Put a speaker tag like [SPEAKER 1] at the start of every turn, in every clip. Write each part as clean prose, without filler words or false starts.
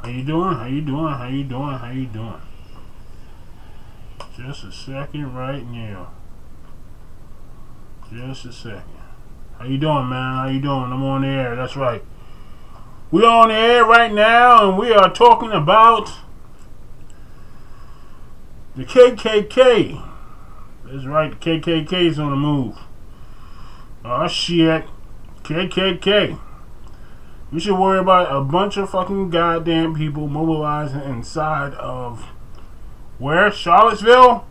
[SPEAKER 1] How you doing? How you doing? How you doing? How you doing? Just a second right now. Just a second. How you doing, man? How you doing? I'm on the air. That's right. We're on the air right now, and we are talking about the KKK. That's right. The KKK is on the move. Oh, shit. KKK. You should worry about a bunch of fucking goddamn people mobilizing inside of where? Charlottesville?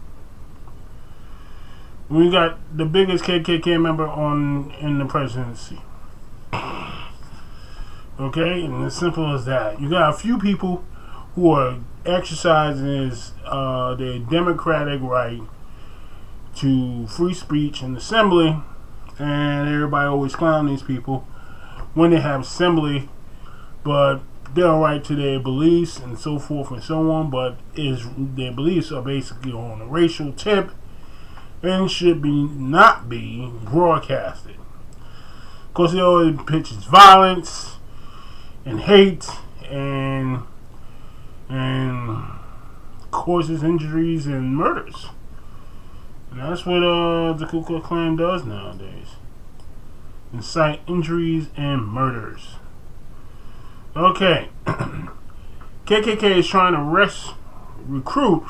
[SPEAKER 1] We got the biggest KKK member in the presidency. Okay, and as simple as that. You got a few people who are exercising their democratic right to free speech and assembly, and everybody always clown these people when they have assembly, but they're right to their beliefs and so forth and so on, but their beliefs are basically on a racial tip and should not be broadcasted. Of course, they always pitches violence and hate and causes injuries and murders. And that's what the Ku Klux Klan does nowadays. Incite injuries and murders. Okay. KKK is trying to recruit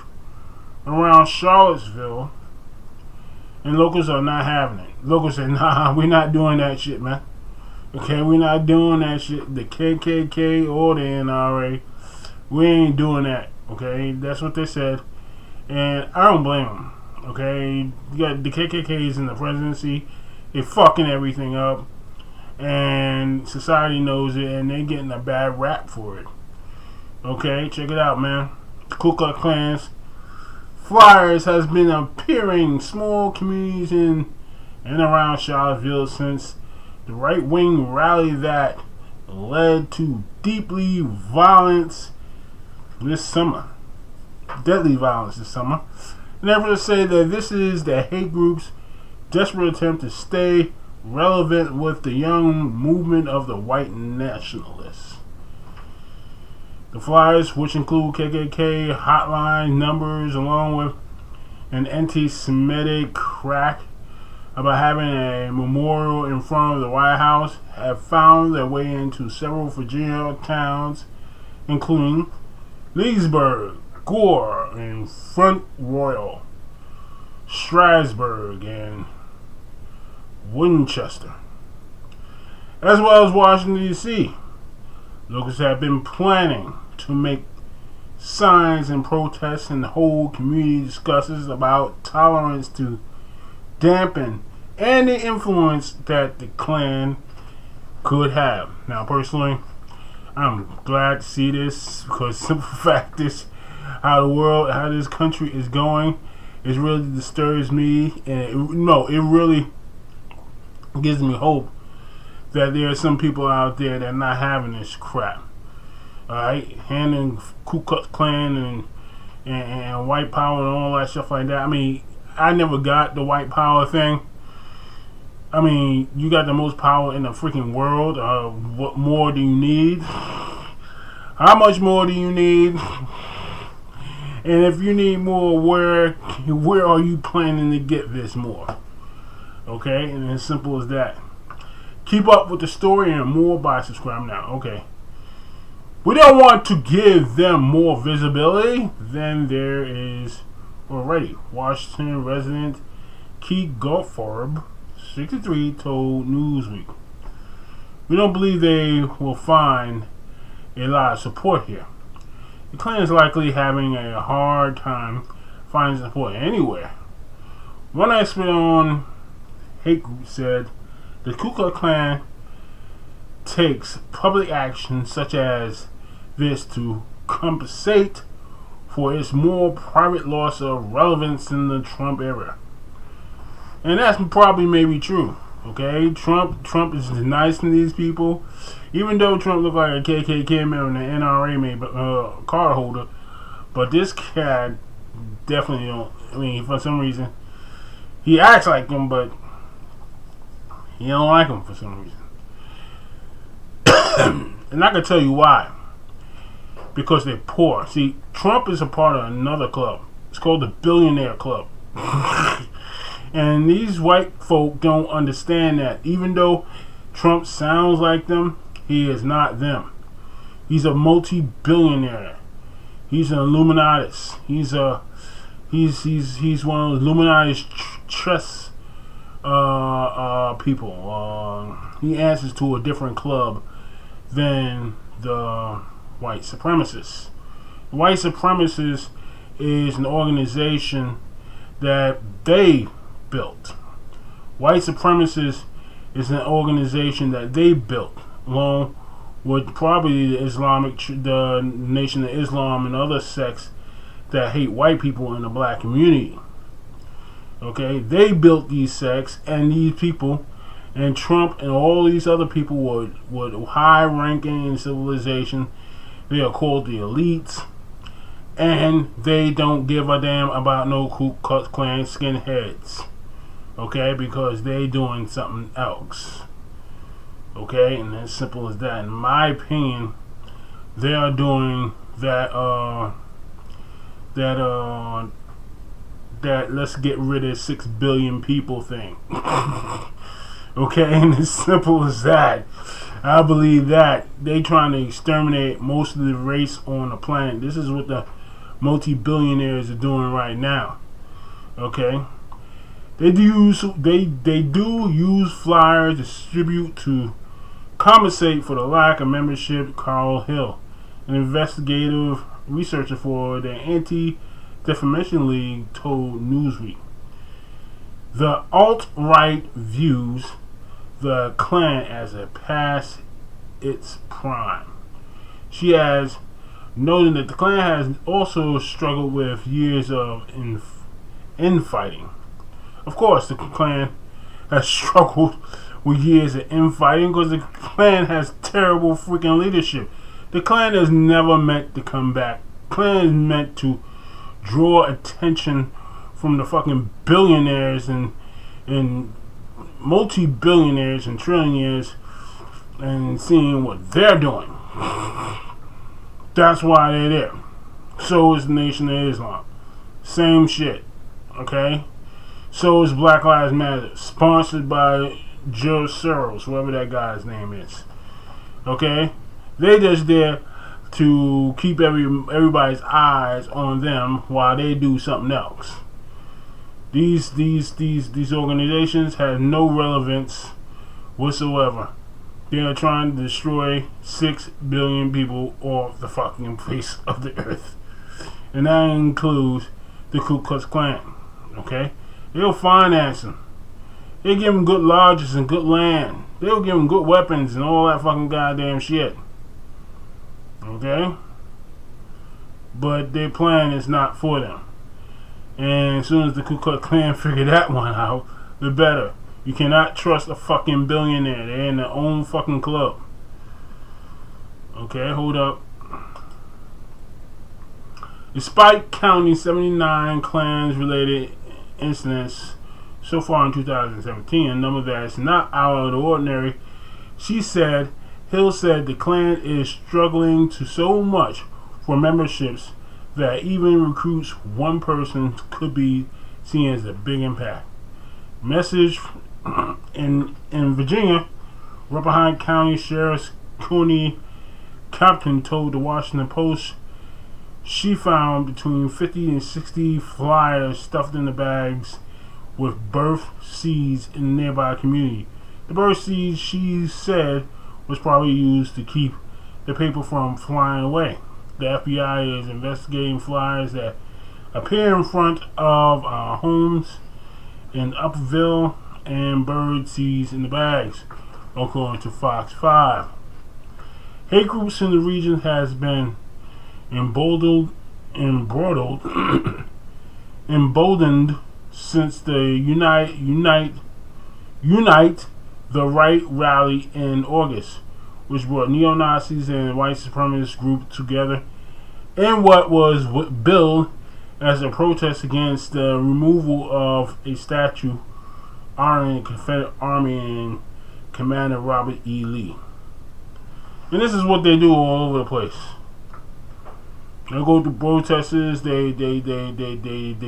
[SPEAKER 1] around Charlottesville, and locals are not having it. Locals say, nah, we're not doing that shit, man. Okay, we're not doing that shit. The KKK or the NRA, we ain't doing that. Okay, that's what they said, and I don't blame them. Okay, you got the KKKs in the presidency. They're fucking everything up, and society knows it, and they're getting a bad rap for it. Okay, check it out, man. The Ku Klux Klan's flyers has been appearing in small communities in and around Charlottesville since the right-wing rally that led to deadly violence this summer. And efforts to say that this is the hate group's desperate attempt to stay relevant with the young movement of the white nationalists. The flyers, which include KKK hotline numbers along with an anti-Semitic crack about having a memorial in front of the White House, have found their way into several Virginia towns, including Leesburg, Gore, and Front Royal, Strasburg, and Winchester, as well as Washington, D.C. Locals have been planning to make signs and protests and hold community discussions about tolerance to dampen any influence that the Klan could have. Now, personally, I'm glad to see this because simple fact is how this country is going. It really disturbs me, and it really gives me hope that there are some people out there that are not having this crap. Alright, handing Ku Klux Klan and white power and all that stuff like that. I mean, I never got the white power thing. I mean, you got the most power in the freaking world. What more do you need? How much more do you need? And if you need more, where are you planning to get this more? Okay, and as simple as that. Keep up with the story and more by subscribing now. Okay. We don't want to give them more visibility than there is already. Washington resident Keith Goldfarb, 63, told Newsweek. We don't believe they will find a lot of support here. The Klan is likely having a hard time finding support anywhere. One expert on hate group said the Ku Klux Klan takes public action such as this to compensate for its more private loss of relevance in the Trump era. And that's probably maybe true. Okay, Trump is nice to these people. Even though Trump looked like a KKK member and an NRA card holder, but this cat definitely don't. I mean, for some reason, he acts like him, but he don't like him for some reason. And I can tell you why. because they're poor. See, Trump is a part of another club. It's called the Billionaire Club. And these white folk don't understand that. Even though Trump sounds like them, he is not them. He's a multi-billionaire. He's an Illuminatus. He's one of those Illuminatus chess people. He answers to a different club than the white supremacists. The white supremacists is an organization that they built. White supremacists is an organization that they built along with probably the Nation of Islam and other sects that hate white people in the black community. Okay, they built these sects, and these people, and Trump and all these other people were high ranking in civilization. They are called the elites, and they don't give a damn about no Ku Klux Klan skinheads. Okay, because they doing something else. Okay, and as simple as that. In my opinion, they are doing that let's get rid of 6 billion people thing. Okay, and as simple as that. I believe that they trying to exterminate most of the race on the planet. This is what the multi-billionaires are doing right now. Okay, they do use flyers, distribute to compensate for the lack of membership. Carl Hill, an investigative researcher for the Anti-Defamation League, told Newsweek. The alt-right views the Klan as a past its prime. She has noted that the Klan has also struggled with years of infighting. Of course, the Klan has struggled with years of infighting because the Klan has terrible freaking leadership. The Klan is never meant to come back. The Klan is meant to draw attention from the fucking billionaires and multi-billionaires and trillionaires and seeing what they're doing. That's why they're there. So is the Nation of Islam. Same shit. Okay? So is Black Lives Matter. Sponsored by George Soros, whoever that guy's name is. Okay? They just there to keep everybody's eyes on them while they do something else. These organizations have no relevance whatsoever. They are trying to destroy 6 billion people off the fucking face of the earth. And that includes the Ku Klux Klan. Okay? They'll finance them. They give them good lodges and good land. They'll give them good weapons and all that fucking goddamn shit. Okay? But their plan is not for them. And as soon as the Ku Klux Klan figure that one out, the better. You cannot trust a fucking billionaire. They're in their own fucking club. Okay, hold up. Despite counting 79 Klans-related incidents so far in 2017, a number that's not out of the ordinary, Hill said the Klan is struggling to so much for memberships that even recruits one person could be seen as a big impact. Message in Virginia, Rappahannock County Sheriff Coney Compton told the Washington Post she found between 50 and 60 flyers stuffed in the bags with birth seeds in the nearby community. The birth seeds, she said, was probably used to keep the paper from flying away. The FBI is investigating flyers that appear in front of homes in Upperville and bird seeds in the bags, according to Fox 5. Hate groups in the region has been emboldened since the Unite the Right rally in August, which brought neo-Nazis and white supremacist groups together in what was billed as a protest against the removal of a statue honoring the Confederate Army and Commander Robert E. Lee. And this is what they do all over the place. They go to protesters. They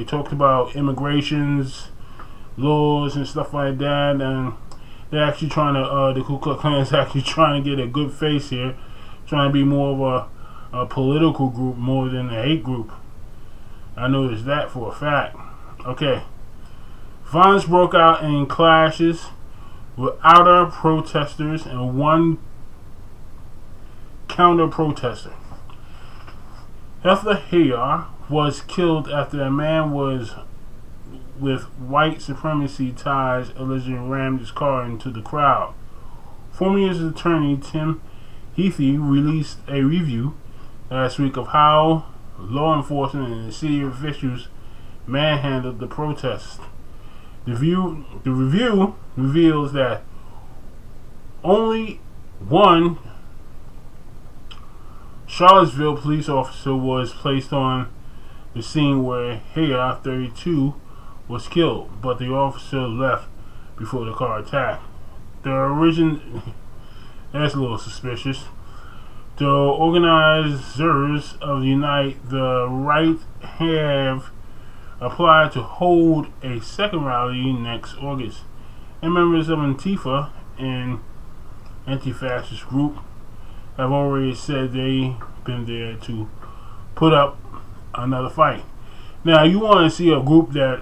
[SPEAKER 1] talked about immigrations, laws, and stuff like that. And they're actually trying to. The Ku Klux Klan is actually trying to get a good face here, trying to be more of a political group more than a hate group. I noticed that for a fact. Okay. Violence broke out in clashes with outer protesters and one counter-protester. Hefler Hayar was killed after a man with white supremacy ties allegedly rammed his car into the crowd. Former U.S. Attorney Tim Heathy released a review last week of how law enforcement and city officials manhandled the protest. The review reveals that only one Charlottesville police officer was placed on the scene where Hayar, 32, was killed, but the officer left before the car attacked. That's a little suspicious. The organizers of Unite the Right have applied to hold a second rally next August, and members of Antifa, an anti-fascist group, have already said they've been there to put up another fight. Now, you want to see a group that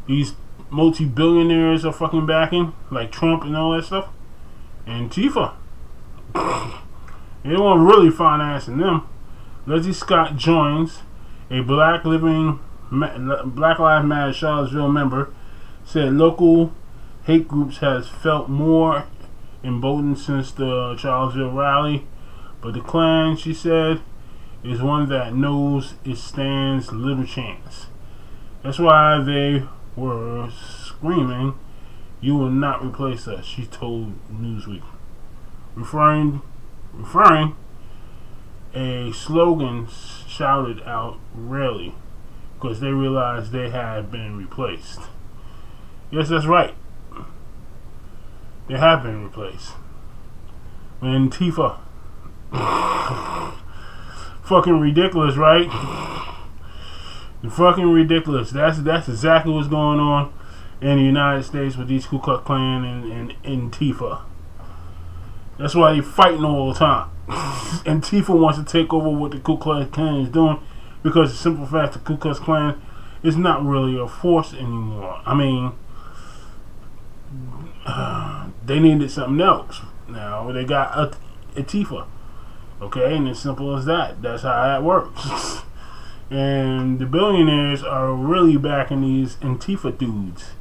[SPEAKER 1] these multi-billionaires are fucking backing, like Trump and all that stuff? Antifa. They want really financing them. Leslie Scott joins, a Black Lives Matter Charlottesville member, said local hate groups has felt more emboldened since the Charlottesville rally, but the Klan, she said, is one that knows it stands little chance. That's why they were screaming, "You will not replace us," she told Newsweek, referring a slogan shouted out rarely because they realized they had been replaced. Yes, that's right. They have been replaced. When Antifa. Fucking ridiculous, right? Fucking ridiculous. That's exactly what's going on in the United States with these Ku Klux Klan and Antifa. That's why they're fighting all the time. Antifa wants to take over what the Ku Klux Klan is doing because the simple fact the Ku Klux Klan is not really a force anymore. I mean, they needed something else. Now they got Antifa. Okay, and as simple as that. That's how that works. And the billionaires are really backing these Antifa dudes.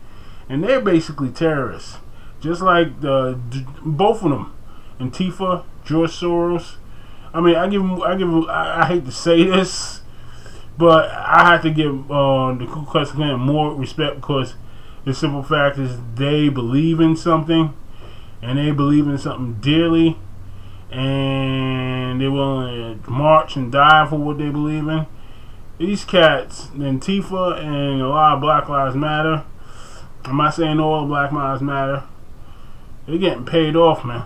[SPEAKER 1] And they're basically terrorists. Just like both of them. Antifa, George Soros. I mean, I hate to say this, but I have to give the Ku Klux Klan more respect because the simple fact is they believe in something, and they believe in something dearly, and they're willing to march and die for what they believe in. These cats, Antifa and a lot of Black Lives Matter, I'm not saying all Black Lives Matter, they're getting paid off, man.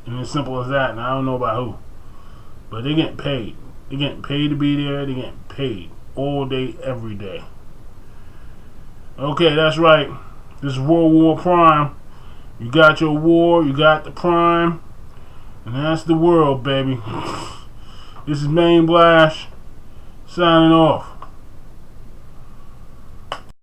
[SPEAKER 1] And as simple as that, and I don't know about who. But they're getting paid. They're getting paid to be there. They're getting paid all day, every day. Okay, that's right. This is World War Prime. You got your war, you got the prime, and that's the world, baby. This is Main Blash, signing off.